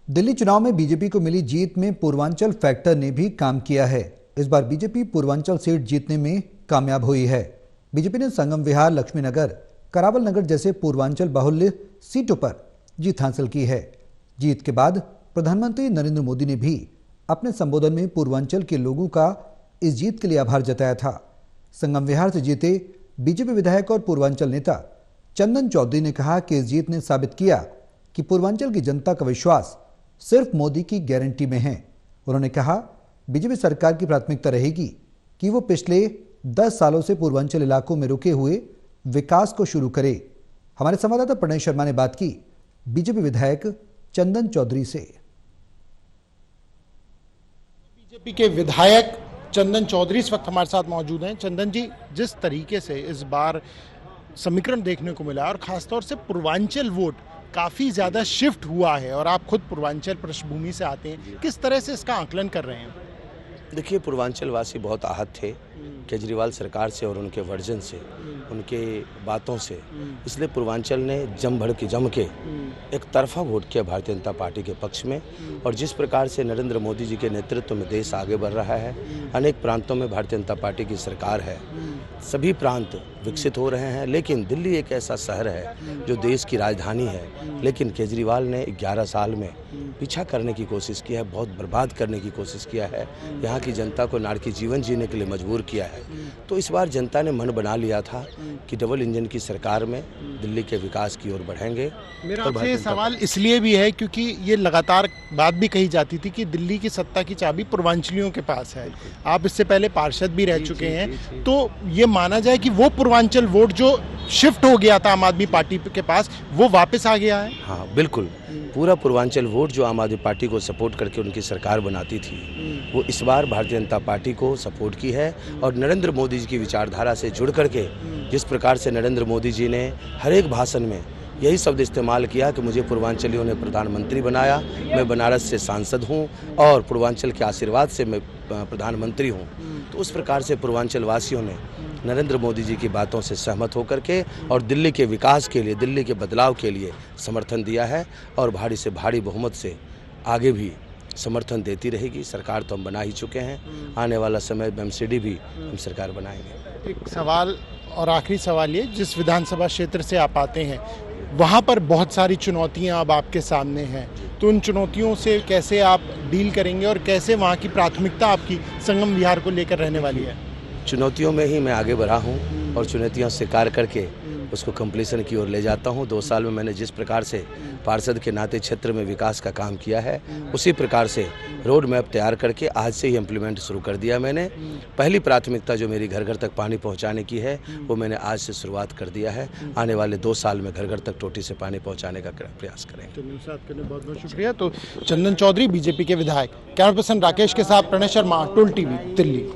दिल्ली चुनाव में बीजेपी को मिली जीत में पूर्वांचल फैक्टर ने भी काम किया है। इस बार बीजेपी पूर्वांचल सीट जीतने में कामयाब हुई है। बीजेपी ने संगम विहार, लक्ष्मी नगर, करावल नगर जैसे पूर्वांचल बाहुल्य सीटों पर जीत हासिल की है। जीत के बाद प्रधानमंत्री नरेंद्र मोदी ने भी अपने संबोधन में पूर्वांचल के लोगों का इस जीत के लिए आभार जताया था। संगम विहार से जीते बीजेपी विधायक और पूर्वांचल नेता चंदन चौधरी ने कहा कि इस जीत ने साबित किया कि पूर्वांचल की जनता का विश्वास सिर्फ मोदी की गारंटी में है। उन्होंने कहा, बीजेपी सरकार की प्राथमिकता रहेगी कि वो पिछले 10 सालों से पूर्वांचल इलाकों में रुके हुए विकास को शुरू करे। हमारे संवाददाता प्रणय शर्मा ने बात की बीजेपी विधायक चंदन चौधरी से। बीजेपी के विधायक चंदन चौधरी इस वक्त हमारे साथ मौजूद हैं। चंदन जी, जिस तरीके से इस बार समीकरण देखने को मिला और खासतौर से पूर्वांचल वोट काफ़ी ज़्यादा शिफ्ट हुआ है और आप खुद पूर्वांचल पृष्ठभूमि से आते हैं, किस तरह से इसका आकलन कर रहे हैं? देखिए, पूर्वांचल वासी बहुत आहत थे केजरीवाल सरकार से और उनके वर्जन से, उनके बातों से। इसलिए पूर्वांचल ने जम के एक तरफा वोट किया भारतीय जनता पार्टी के पक्ष में। और जिस प्रकार से नरेंद्र मोदी जी के नेतृत्व में देश आगे बढ़ रहा है, अनेक प्रांतों में भारतीय जनता पार्टी की सरकार है, सभी प्रांत विकसित हो रहे हैं। लेकिन दिल्ली एक ऐसा शहर है जो देश की राजधानी है, लेकिन केजरीवाल ने 11 साल में पीछा करने की कोशिश किया है, बहुत बर्बाद करने की कोशिश किया है, यहाँ की जनता को नारकी जीवन जीने के लिए मजबूर किया है। तो इस बार जनता ने मन बना लिया था कि डबल इंजन की सरकार में दिल्ली के विकास की ओर बढ़ेंगे। मेरा आपसे सवाल इसलिए भी है क्योंकि ये लगातार बात भी कही जाती थी कि दिल्ली की सत्ता की चाबी पूर्वांचलियों के पास है। आप इससे पहले पार्षद भी रह चुके हैं, तो ये माना जाए कि वो पूर्वांचल वोट जो शिफ्ट हो गया था आम आदमी पार्टी के पास, वो वापस आ गया है? हाँ, बिल्कुल। पूरा पूर्वांचल वोट जो आम आदमी पार्टी को सपोर्ट करके उनकी सरकार बनाती थी, वो इस बार भारतीय जनता पार्टी को सपोर्ट की है। और नरेंद्र मोदी जी की विचारधारा से जुड़ करके, जिस प्रकार से नरेंद्र मोदी जी ने हर एक भाषण में यही शब्द इस्तेमाल किया कि मुझे पूर्वांचलियों ने प्रधानमंत्री बनाया, मैं बनारस से सांसद हूं और पूर्वांचल के आशीर्वाद से मैं प्रधानमंत्री हूं, तो उस प्रकार से पूर्वांचल वासियों ने नरेंद्र मोदी जी की बातों से सहमत होकर के और दिल्ली के विकास के लिए, दिल्ली के बदलाव के लिए समर्थन दिया है। और भारी से भारी बहुमत से आगे भी समर्थन देती रहेगी। सरकार तो हम बना ही चुके हैं, आने वाला समय में एमसीडी भी हम सरकार बनाएंगे। एक सवाल और आखिरी सवाल ये, जिस विधानसभा क्षेत्र से आप आते हैं वहाँ पर बहुत सारी चुनौतियाँ अब आपके सामने हैं, तो उन चुनौतियों से कैसे आप डील करेंगे और कैसे वहाँ की प्राथमिकता आपकी संगम विहार को लेकर रहने वाली है? चुनौतियों में ही मैं आगे बढ़ा हूँ और चुनौतियाँ स्वीकार करके उसको कंप्लीशन की ओर ले जाता हूँ। 2 साल में मैंने जिस प्रकार से पार्षद के नाते क्षेत्र में विकास का काम किया है, उसी प्रकार से रोड मैप तैयार करके आज से ही इम्प्लीमेंट शुरू कर दिया मैंने। पहली प्राथमिकता जो मेरी घर घर तक पानी पहुँचाने की है, वो मैंने आज से शुरुआत कर दिया है। आने वाले 2 साल में घर घर तक टोटी से पानी पहुँचाने का प्रयास करेंगे। बहुत बहुत शुक्रिया। तो चंदन चौधरी, बीजेपी के विधायक। कैमरा पर्सन राकेश के साथ प्रणय शर्मा, टोल टीवी, दिल्ली।